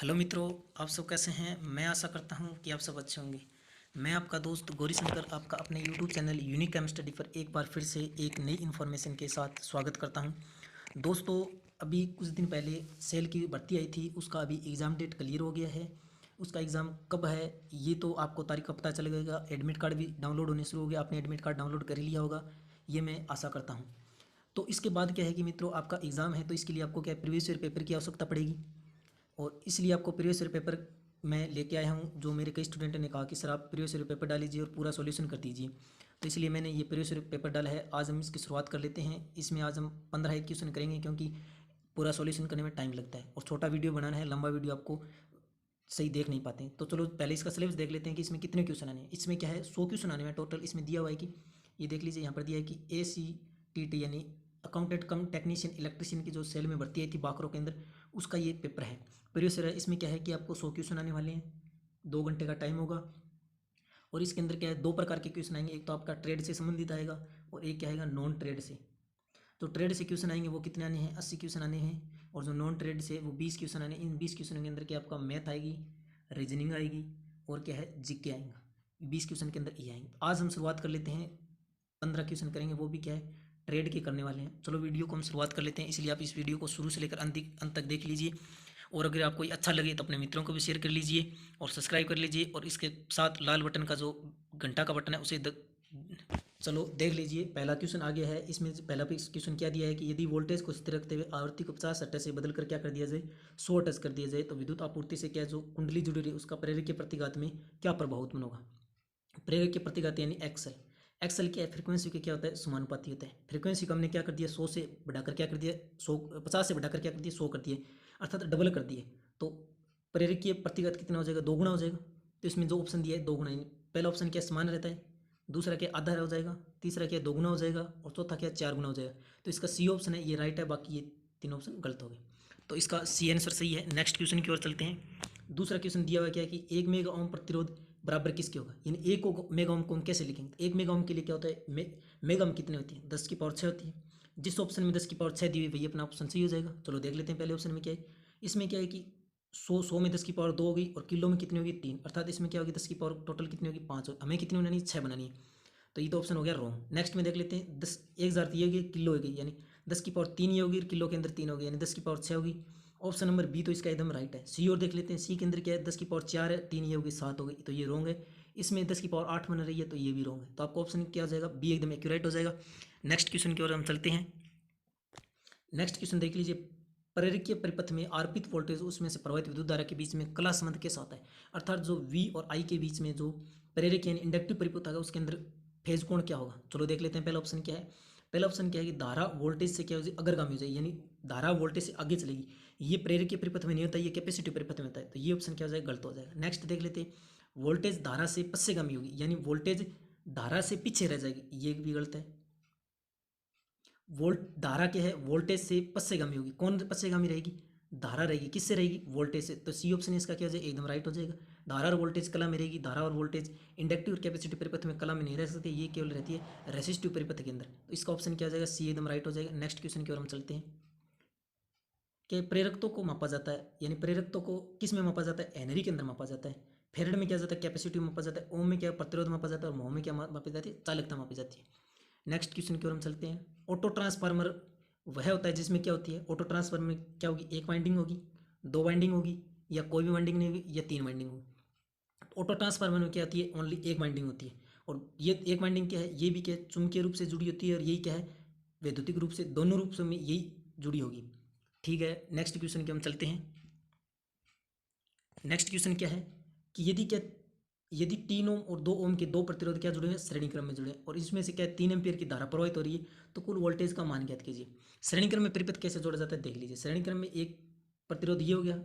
Hello मित्रों, आप सब कैसे हैं। मैं आशा करता हूं कि आप सब अच्छे होंगे। मैं आपका दोस्त गौरी शंकर आपका अपने यूट्यूब चैनल यूनिक केम स्टडी पर एक बार फिर से एक नई इन्फॉर्मेशन के साथ स्वागत करता हूं। दोस्तों, अभी कुछ दिन पहले सेल की भर्ती आई थी, उसका अभी एग्ज़ाम डेट क्लियर हो गया है। उसका एग्ज़ाम कब है ये तो आपको तारीख का पता चलेगा। एडमिट कार्ड भी डाउनलोड होने शुरू हो गया, आपने एडमिट कार्ड डाउनलोड कर ही लिया होगा, ये मैं आशा करता हूँ। तो इसके बाद क्या है कि मित्रों, आपका एग्ज़ाम है तो इसके लिए आपको क्या प्रीवियस ईयर पेपर की आवश्यकता पड़ेगी। और इसलिए आपको प्रीवियस ईयर पेपर मैं लेके आया हूँ। जो मेरे कई स्टूडेंट ने कहा कि सर आप प्रीवियस ईयर पेपर डाल लीजिए और पूरा सॉल्यूशन कर दीजिए, तो इसलिए मैंने ये प्रीवियस ईयर पेपर डाला है। आज हम इसकी शुरुआत कर लेते हैं। इसमें आज हम 15 एक क्वेश्चन करेंगे, क्योंकि पूरा सॉल्यूशन करने में टाइम लगता है और छोटा वीडियो बनाना है, लंबा वीडियो आपको सही देख नहीं पाते हैं। तो चलो पहले इसका सिलेबस देख लेते हैं कि इसमें कितने क्वेश्चन आने हैं। इसमें क्या है, 100 क्वेश्चन आने में टोटल। इसमें दिया हुआ है कि ये देख लीजिए, यहाँ पर दिया है कि ACTT यानी अकाउंटेंट कम टेक्नीशियन इलेक्ट्रिशियन की जो सेल में भर्ती आई थी बाकरो के अंदर, उसका ये पेपर है। प्रीवियस ईयर है। इसमें क्या है कि आपको 100 क्वेश्चन आने वाले हैं, 2 घंटे का टाइम होगा। और इसके अंदर क्या है, दो प्रकार के क्वेश्चन आएंगे। एक तो आपका ट्रेड से संबंधित आएगा और एक क्या आएगा नॉन ट्रेड से। तो ट्रेड से क्वेश्चन आएंगे वो कितने आने हैं, 80 क्वेश्चन आने हैं। और जो नॉन ट्रेड से वो 20 क्वेश्चन आने हैं। इन 20 क्वेश्चन के अंदर क्या आपका मैथ आएगी, रीजनिंग आएगी और क्या है जीके आएगा। 20 क्वेश्चन के अंदर ये आएंगे। आज हम शुरुआत कर लेते हैं, 15 क्वेश्चन करेंगे, वो भी क्या है ट्रेड के करने वाले हैं। चलो वीडियो को हम शुरुआत कर लेते हैं, इसलिए आप इस वीडियो को शुरू से लेकर अंत तक देख लीजिए। और अगर आपको ये अच्छा लगे तो अपने मित्रों को भी शेयर कर लीजिए और सब्सक्राइब कर लीजिए। और इसके साथ लाल बटन का जो घंटा का बटन है उसे चलो देख लीजिए। पहला क्वेश्चन आ गया है। इसमें पहला क्वेश्चन क्या दिया है कि यदि वोल्टेज को स्थिर रखते हुए आवृत्ति को 50 हर्ट्ज से बदलकर क्या कर दिया जाए, 100 हर्ट्ज कर दिया जाए, तो विद्युत आपूर्ति से क्या जो कुंडली जुड़ी रही उसका प्रेरक के प्रतिघात में क्या प्रभाव उत्पन्न होगा। प्रेरक के प्रतिघात यानी एक्सल। एक्सल क्या है, फ्रीक्वेंसी के क्या होता है, समानुपाती होता है। फ्रीक्वेंसी को हमने क्या कर दिया, 100 से बढ़ाकर क्या कर दिया, 100 50 से बढ़ाकर क्या कर दिया, 100 कर दिए, अर्थात डबल कर दिए। तो प्रेरक के प्रतिघात कितना हो जाएगा, 2 गुना हो जाएगा। तो इसमें जो ऑप्शन दिया है 2 गुना, पहला ऑप्शन क्या समान रहता है, दूसरा क्या आधा हो जाएगा, तीसरा क्या 2 गुना हो जाएगा और चौथा क्या 4 गुना हो जाएगा। तो इसका सी ऑप्शन है ये राइट है, बाकी ये तीन ऑप्शन गलत हो गए। तो इसका सी आंसर सही है। नेक्स्ट क्वेश्चन की ओर चलते हैं। दूसरा क्वेश्चन दिया हुआ क्या है कि 1 मेगा ओम प्रतिरोध बराबर किसके होगा, यानी 1 मेगा ओम को हम कैसे लिखेंगे। तो 1 मेगा ओम के लिए क्या होता है, मेगा ओम कितनी होती है, 10 की पावर 6 होती है। जिस ऑप्शन में 10 की पावर 6 दी हुई वही अपना ऑप्शन सही हो जाएगा। चलो देख लेते हैं पहले ऑप्शन में क्या है। इसमें क्या है कि 100 में 10 की पावर 2 होगी और किलो में कितनी होगी 3, अर्थात इसमें क्या होगी 10 की पावर टोटल कितनी होगी 5 होगी। हमें कितनी बनानी है, 6 बनानी है। तो ये तो ऑप्शन हो गया रॉन्ग। नेक्स्ट में देख लेते हैं, 10 1000 ये होगी, किलो होगी, यानी 10 की पावर 3 ये होगी, किलो के अंदर 3 होगी, यानी 10 की पावर 6 होगी। ऑप्शन नंबर बी तो इसका एकदम राइट है। सी और देख लेते हैं, सी के अंदर क्या है, 10 की पावर 4 है, 3 ये होगी, 7 होगी, तो ये रॉन्ग है। इसमें 10 की पावर 8 बन रही है, तो ये भी रॉन्ग है। तो आपका ऑप्शन क्या हो जाएगा, बी एकदम एक्यूरेट हो जाएगा। नेक्स्ट क्वेश्चन की ओर हम चलते हैं। नेक्स्ट क्वेश्चन देख लीजिए। प्रेरकीय परिपथ में आरोपित वोल्टेज उसमें से प्रवाहित विद्युत धारा के बीच में कला संबंध कैसा होता है, अर्थात जो V और I के बीच में जो प्रेरक यानी इंडक्टिव परिपथ होगा उसके अंदर फेज कोण क्या होगा। चलो देख लेते हैं पहला ऑप्शन क्या है। पहला ऑप्शन क्या है कि धारा वोल्टेज से क्या हो जाए, अग्रगामी हो जाए, यानी धारा वोल्टेज से आगे चलेगी। ये प्रेरकीय परिपथ में नहीं होता, ये कैपेसिटिव परिपथ में होता है। तो ये ऑप्शन क्या हो जाएगा, गलत हो जाएगा। नेक्स्ट देख लेते हैं। वोल्टेज धारा से पश्चगामी होगी, यानी वोल्टेज धारा से पीछे रह जाएगी, ये भी गलत है। वोल्ट धारा क्या है, वोल्टेज से पश्चगामी होगी। कौन पश्चगामी रहेगी, धारा रहेगी। किससे रहेगी, वोल्टेज से। तो सी ऑप्शन इसका क्या हो जाएगा, एकदम राइट हो जाएगा। धारा और वोल्टेज कला में रहेगी। धारा और वोल्टेज इंडक्टिव और कैपेसिटिव परिपथ में कला में नहीं रह सकते, ये केवल रहती है रेसिस्टिव परिपथ के अंदर। तो इसका ऑप्शन क्या हो जाएगा, सी एकदम राइट हो जाएगा। नेक्स्ट क्वेश्चन की ओर हम चलते हैं कि प्रेरकत्व को मापा जाता है, यानी प्रेरकत्व को किस में मापा जाता है, हेनरी के अंदर मापा जाता है। फेरेड में क्या जाता है, कैपेसिटिव मापा जाता है। ओम में क्या प्रतिरोध मापा जाता है और मोह में क्या मापी जाती है, चालकता मापी जाती है। नेक्स्ट क्वेश्चन की ओर हम चलते हैं। ऑटो ट्रांसफार्मर वह होता है जिसमें क्या होती है, ऑटो ट्रांसफार्मर में क्या होगी, एक वाइंडिंग होगी, दो वाइंडिंग होगी, या कोई भी वाइंडिंग नहीं होगी, या 3 वाइंडिंग होगी। ऑटो ट्रांसफार्मर में क्या होती है, ओनली एक वाइंडिंग होती है। और ये एक वाइंडिंग क्या है, ये भी क्या है, चुंबकीय रूप से जुड़ी होती है, और यही क्या है, वैद्युतिक रूप से, दोनों रूप से में यही जुड़ी होगी। ठीक है, नेक्स्ट क्वेश्चन की हम चलते हैं। नेक्स्ट क्वेश्चन क्या है कि यदि 3 ओम और 2 ओम के दो प्रतिरोध क्या जुड़े हैं, श्रेणी क्रम में जुड़े हैं, और इसमें से क्या है 3 एम्पियर की धारा प्रवाहित हो रही है, तो कुल वोल्टेज का मान ज्ञात कीजिए। श्रेणी क्रम में परिपथ कैसे जोड़ा जाता है, देख लीजिए। श्रेणी क्रम में एक प्रतिरोध ये हो गया,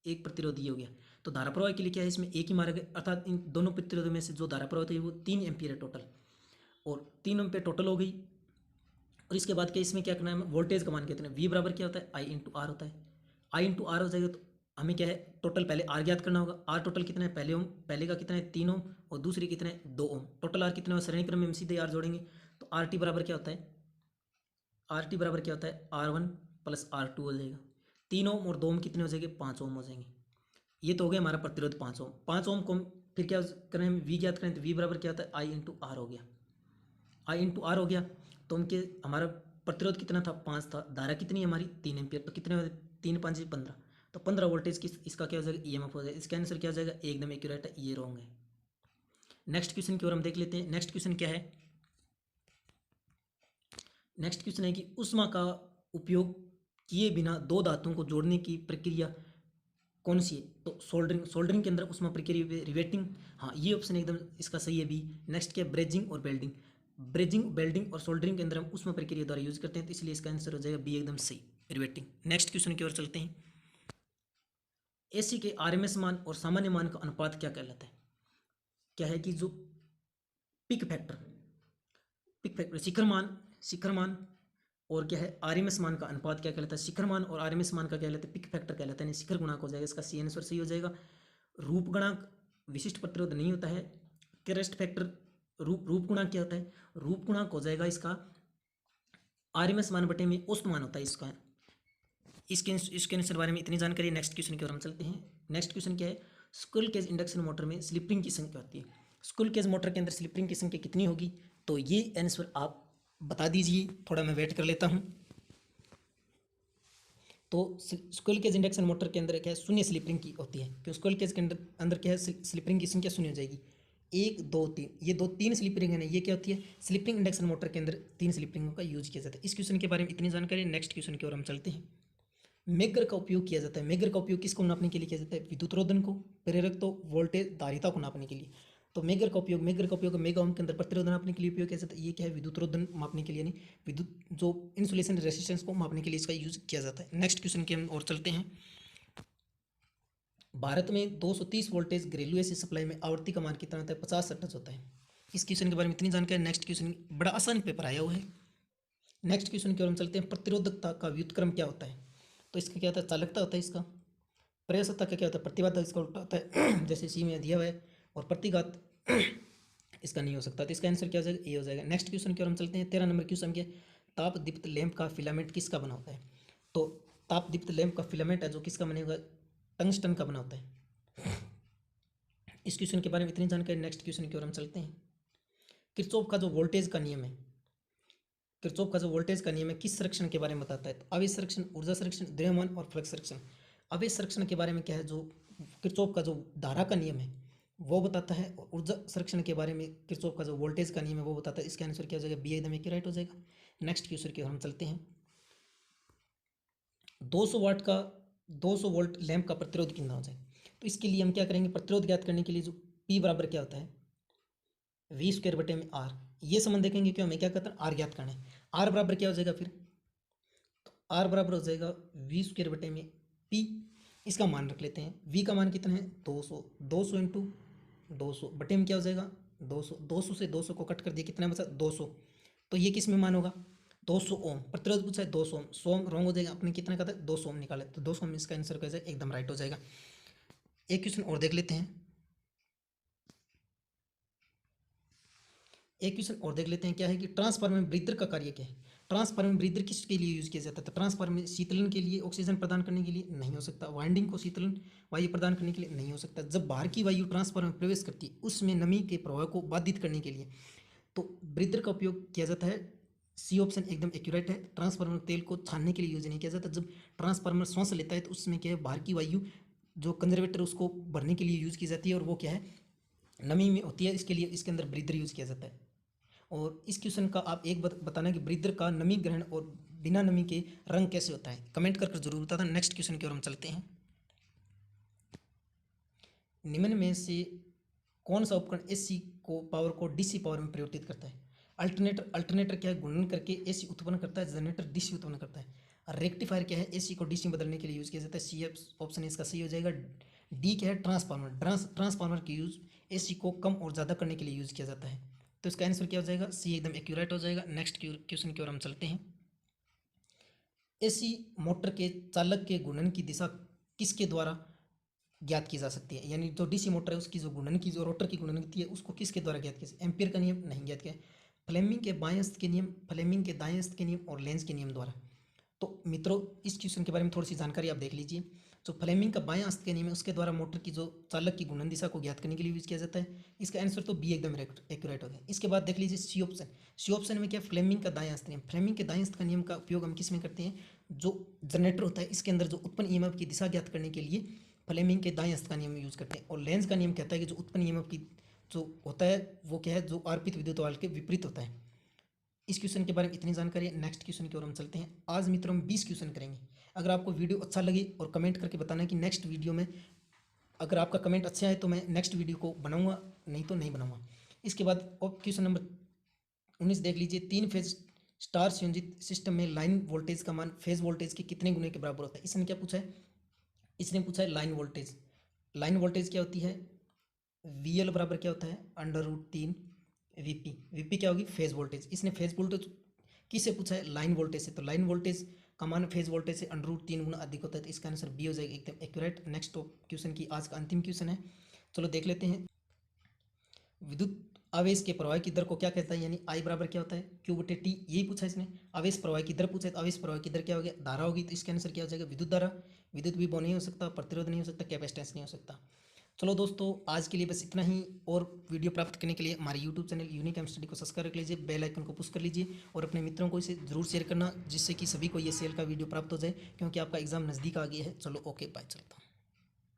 एक प्रतिरोध ये हो गया, तो धारा प्रवाह के लिए क्या है, इसमें एक ही मार्ग है, अर्थात इन दोनों प्रतिरोधों में से जो धारा प्रवाहित हुई वो 3 एम्पियर है टोटल, और 3 एम्पियर टोटल हो गई। और इसके बाद क्या, इसमें क्या करना है, वोल्टेज का मान कितना है, वी बराबर क्या होता है, आई इंटू आर होता है। आई इंटू आर हो जाएगा, तो हमें क्या है, टोटल पहले आर ज्ञात करना होगा। आर टोटल कितना है, पहले का कितना है 3 ओम, और दूसरी कितना है 2 ओम। टोटल आर कितना है, श्रेणी क्रम में हम सीधे आर जोड़ेंगे। तो आर टी बराबर क्या होता है, आर टी बराबर क्या होता है, R1 + R2 हो जाएगा। 3 ओम और 2 ओम कितने हो जाएंगे, 5 ओम हो जाएंगे। ये तो हो गया हमारा प्रतिरोध 5 ओम। 5 ओम को फिर क्या करें, वी ज्ञात करें, तो वी बराबर क्या होता है, आई इंटू आर हो गया। आई इंटू आर हो गया, तो उनके हमारा प्रतिरोध कितना था, 5 था। धारा कितनी है हमारी, 3 एम्पियर, तो कितने 3 5 15, तो 15 वोल्टेज की इसका क्या हो जाएगा, ईएमएफ हो जाएगा। इसका आंसर क्या हो जाएगा, एकदम एक्यूरेट है, ये रॉन्ग है। नेक्स्ट क्वेश्चन की ओर हम देख लेते हैं। नेक्स्ट क्वेश्चन क्या है, नेक्स्ट क्वेश्चन है कि उष्मा का उपयोग किए बिना दो धातुओं को जोड़ने की प्रक्रिया कौन सी है, तो सोल्डरिंग। सोल्डरिंग के अंदर उष्मा प्रक्रिया रिवेटिंग, हाँ ये ऑप्शन एकदम इसका सही है बी। नेक्स्ट क्या है, ब्रेजिंग और वेल्डिंग। ब्रेजिंग, वेल्डिंग और सोल्डरिंग के अंदर हम उष्मा प्रक्रिया द्वारा यूज करते हैं, तो इसलिए इसका आंसर हो जाएगा बी एकदम सही, रिवेटिंग। नेक्स्ट क्वेश्चन की ओर चलते हैं। एसी के आरएमएस मान और सामान्य मान का अनुपात क्या कहलाता है, क्या है कि जो पिक फैक्टर, पिक फैक्टर शिखर मान और क्या है आरएमएस मान का अनुपात क्या कहलाता है, शिखर मान और आरएमएस मान का क्या कहलाता है, पिक फैक्टर कहलाता है, शिखर गुणांक हो जाएगा। इसका सी आंसर सही हो जाएगा। रूप गुणांक विशिष्ट प्रतिरोध नहीं होता है। क्रेस्ट फैक्टर, रूप गुणांक क्या होता है, रूप गुणांक हो जाएगा इसका आरएमएस मान बटे में औसत मान होता है इसका। इसके आंसर बारे में इतनी जानकारी। नेक्स्ट क्वेश्चन की ओर हम चलते हैं। नेक्स्ट क्वेश्चन क्या है, स्क्विरल केज इंडक्शन मोटर में स्लिप रिंग की संख्या होती है। स्क्विरल केज मोटर के अंदर स्लिप रिंग की संख्या कितनी होगी, तो ये आंसर आप बता दीजिए, थोड़ा मैं वेट कर लेता हूँ। तो स्क्विरल केज इंडक्शन मोटर के अंदर क्या है, शून्य स्लिप रिंग की होती है, क्योंकि स्क्विरल केज के अंदर क्या है, स्लिप रिंग की संख्या शून्य हो जाएगी। 1 2 3, ये तीन स्लिप रिंग है ना, ये क्या होती है, स्लिप रिंग इंडक्शन मोटर के अंदर 3 स्लिप रिंगों का यूज किया जाता है। इस क्वेश्चन के बारे में इतनी जानकारी। नेक्स्ट क्वेश्चन की ओर हम चलते हैं। मेगर का उपयोग किया जाता है। मेगर का उपयोग किसको नापने के लिए किया जाता है, विद्युत रोधन को, प्रेरक तो वोल्टेज धारिता को नापने के लिए। तो मेगर का उपयोग मेगा ओम के अंदर प्रतिरोध नापने के लिए उपयोग किया जाता है। ये क्या है, विद्युत रोधन मापने के लिए नहीं, विद्युत जो इंसुलेशन रेजिस्टेंस को मापने के लिए इसका यूज किया जाता है। नेक्स्ट क्वेश्चन की हम और चलते हैं। भारत में 230 वोल्टेज घरेलू एसी सप्लाई में आवृत्ति का मान कितना होता है, 50 हर्ट्ज होता है। इस क्वेश्चन के बारे में इतनी जानकारी। नेक्स्ट क्वेश्चन बड़ा आसान पेपर आया हुआ है। नेक्स्ट क्वेश्चन की ओर हम चलते हैं। प्रतिरोधकता का व्युत्क्रम क्या होता है, तो इसका क्या होता है, चालकता होता है इसका। प्रयासता का क्या होता है, प्रतिबाधा इसका उल्टा होता है जैसे सी में दिया हुआ है। और प्रतिघात इसका नहीं हो सकता, तो इसका आंसर क्या हो जाएगा, ए हो जाएगा। नेक्स्ट क्वेश्चन की ओर हम चलते हैं। 13 नंबर क्वेश्चन क्या, ताप दीप्त लैंप का फिलामेंट किसका बना होता है, तो ताप दीप्त लैंप का फिलामेंट है जो किसका बनेगा, टंगस्टन का बना होता है। इस क्वेश्चन के बारे में इतनी जानकारी। नेक्स्ट क्वेश्चन की ओर हम चलते हैं। किरचॉफ का जो वोल्टेज का नियम है, किरचॉफ का जो वोल्टेज का नियम है किस संरक्षण के बारे में बताता है, तो आवेश संरक्षण, ऊर्जा संरक्षण, द्रव्यमान और फ्लक्स संरक्षण। आवेश संरक्षण के बारे में क्या है, जो किरचॉफ का जो धारा का नियम है वो बताता है, और ऊर्जा संरक्षण के बारे में किरचॉफ का जो वोल्टेज का नियम है वो बताता है। इसका आंसर क्या हो जाएगा, बी एकदम एक्यूरेट हो जाएगा। नेक्स्ट क्वेश्चन की ओर हम चलते हैं। 200 वाट का 200 वोल्ट लैंप का प्रतिरोध कितना हो जाए, तो इसके लिए हम क्या करेंगे, प्रतिरोध ज्ञात करने के लिए जो पी बराबर क्या होता है, वी स्क्वायर बटे में आर, ये संबंध देखेंगे क्यों, हमें क्या करते हैं, आर ज्ञात करना है। आर बराबर क्या हो जाएगा फिर, तो आर बराबर हो जाएगा वी स्क्वायर बटे में पी। इसका मान रख लेते हैं, वी का मान कितना है 200, 200 इंटू 200 बटे में क्या हो जाएगा 200, 200 से 200 को कट कर दिया, कितना बचा 200, तो ये किस में मान होगा 200 ओम। प्रतिरोध पूछा है 200 ओम, 100 ओम रॉन्ग हो जाएगा, अपने कितना कहता है 200 ओम निकाले, तो 200 ओम इसका आंसर क्या जाएगा, एकदम राइट हो जाएगा। एक क्वेश्चन और देख लेते हैं। एक क्वेश्चन और देख लेते हैं, क्या है कि ट्रांसफार्मर में ब्रीदर का कार्य क्या है। ट्रांसफार्मर में ब्रीदर किसके लिए यूज किया जाता है, तो ट्रांसफार्मर में शीतलन के लिए, ऑक्सीजन प्रदान करने के लिए नहीं हो सकता, वाइंडिंग को शीतलन वायु प्रदान करने के लिए नहीं हो सकता, जब बाहर की वायु ट्रांसफार्मर में प्रवेश करती है उसमें नमी के प्रवाह को बाधित करने के लिए तो ब्रीदर का उपयोग किया जाता है। सी ऑप्शन एकदम एक्यूरेट है। ट्रांसफार्मर तेल को छानने के लिए यूज नहीं किया जाता, जब ट्रांसफार्मर श्वास लेता है तो उसमें क्या है, बाहर की वायु जो कंजर्वेटर उसको भरने के लिए यूज की जाती है, और वो क्या है नमी में होती है, इसके लिए इसके अंदर ब्रीदर यूज किया जाता है। और इस क्वेश्चन का आप एक बताना कि ब्रीदर का नमी ग्रहण और बिना नमी के रंग कैसे होता है, कमेंट कर जरूर बताना। नेक्स्ट क्वेश्चन की ओर हम चलते हैं। निम्न में से कौन सा उपकरण एसी को पावर को डीसी पावर में परिवर्तित करता है। अल्टरनेटर क्या है, गुणन करके एसी उत्पन्न करता है, जनरेटर डीसी उत्पन्न करता है। रेक्टिफायर क्या है, एसी को डीसी बदलने के लिए यूज किया जाता है। सी ऑप्शन इसका सही हो जाएगा। डी क्या है, ट्रांसफार्मर, ट्रांसफार्मर की यूज एसी को कम और ज़्यादा करने के लिए यूज किया जाता है, तो इसका आंसर क्या हो जाएगा, सी एकदम एक्यूरेट हो जाएगा। नेक्स्ट क्वेश्चन की ओर हम चलते हैं। एसी मोटर के चालक के घूर्णन की दिशा किसके द्वारा ज्ञात की जा सकती है, यानी जो डीसी मोटर है उसकी जो घूर्णन की, जो रोटर की घूर्णन गति है उसको किसके द्वारा ज्ञात किया, एम्पियर का नियम नहीं ज्ञात किया, फ्लेमिंग के बाएं हस्त के नियम, फ्लेमिंग के दाएं हस्त के नियम और लेंज के नियम द्वारा। तो मित्रों इस क्वेश्चन के बारे में थोड़ी सी जानकारी आप देख लीजिए। जो फ्लेमिंग का बायां हस्त का नियम है उसके द्वारा मोटर की जो चालक की घूर्णन दिशा को ज्ञात करने के लिए यूज किया जाता है। इसका आंसर तो बी एकदम एक्यूरेट हो गया। इसके बाद देख लीजिए सी ऑप्शन। सी ऑप्शन में क्या, फ्लेमिंग का दायां हस्त नियम। फ्लेमिंग के दाएं हस्त का नियम का उपयोग हम किस में करते हैं, जो जनरेटर होता है इसके अंदर जो उत्पन्न ईएमएफ की दिशा ज्ञात करने के लिए फ्लेमिंग के दाएं हस्त का नियम यूज करते हैं। और लेंज का नियम कहता है कि जो उत्पन्न ईएमएफ की जो होता है वो क्या है, जो आरोपित विद्युत बल के विपरीत होता है। इस क्वेश्चन के बारे में इतनी जानकारी है। नेक्स्ट क्वेश्चन की ओर हम चलते हैं। आज मित्रों हम 20 क्वेश्चन करेंगे। अगर आपको वीडियो अच्छा लगे और कमेंट करके बताना कि नेक्स्ट वीडियो में, अगर आपका कमेंट अच्छा है तो मैं नेक्स्ट वीडियो को बनाऊंगा, नहीं तो नहीं बनाऊंगा। इसके बाद क्वेश्चन नंबर 19 देख लीजिए। 3 फेज स्टार संयोजित सिस्टम में लाइन वोल्टेज का मान फेज वोल्टेज के कितने गुने के बराबर होता है। इसने क्या पूछा है, इसने पूछा है लाइन वोल्टेज। लाइन वोल्टेज क्या होती है, VL बराबर क्या होता है, √3 VP। VP क्या होगी, फेज वोल्टेज। इसने फेज वोल्टेज किससे पूछा है, लाइन वोल्टेज से। तो लाइन वोल्टेज का मान फेज वोल्टेज से √3 गुना अधिक होता है। तो इसका आंसर बी हो जाएगा एकदम एक्यूरेट। नेक्स्ट क्वेश्चन की आज का अंतिम क्वेश्चन है, चलो देख लेते हैं। विद्युत आवेश के प्रवाह की दर को क्या कहता है, यानी I बराबर क्या होता है, Q/T। यही पूछा इसने। आवेश प्रवाह की दर पूछा है तो आवेश प्रवाह की दर क्या हो गया, धारा होगी। तो इसका आंसर क्या हो जाएगा, विद्युत धारा। विद्युत विभव नहीं हो सकता, प्रतिरोध नहीं हो सकता, कैपेसिटेंस नहीं हो सकता। चलो दोस्तों आज के लिए बस इतना ही। और वीडियो प्राप्त करने के लिए हमारे YouTube channel unique M study को सब्सक्राइब कर लीजिए, बेल आइकन को पुश कर लीजिए और अपने मित्रों को इसे जरूर शेयर करना, जिससे कि सभी को ये सेल का वीडियो प्राप्त हो जाए, क्योंकि आपका एग्जाम नज़दीक आ गया है। चलो ओके बाय, चलता हूँ।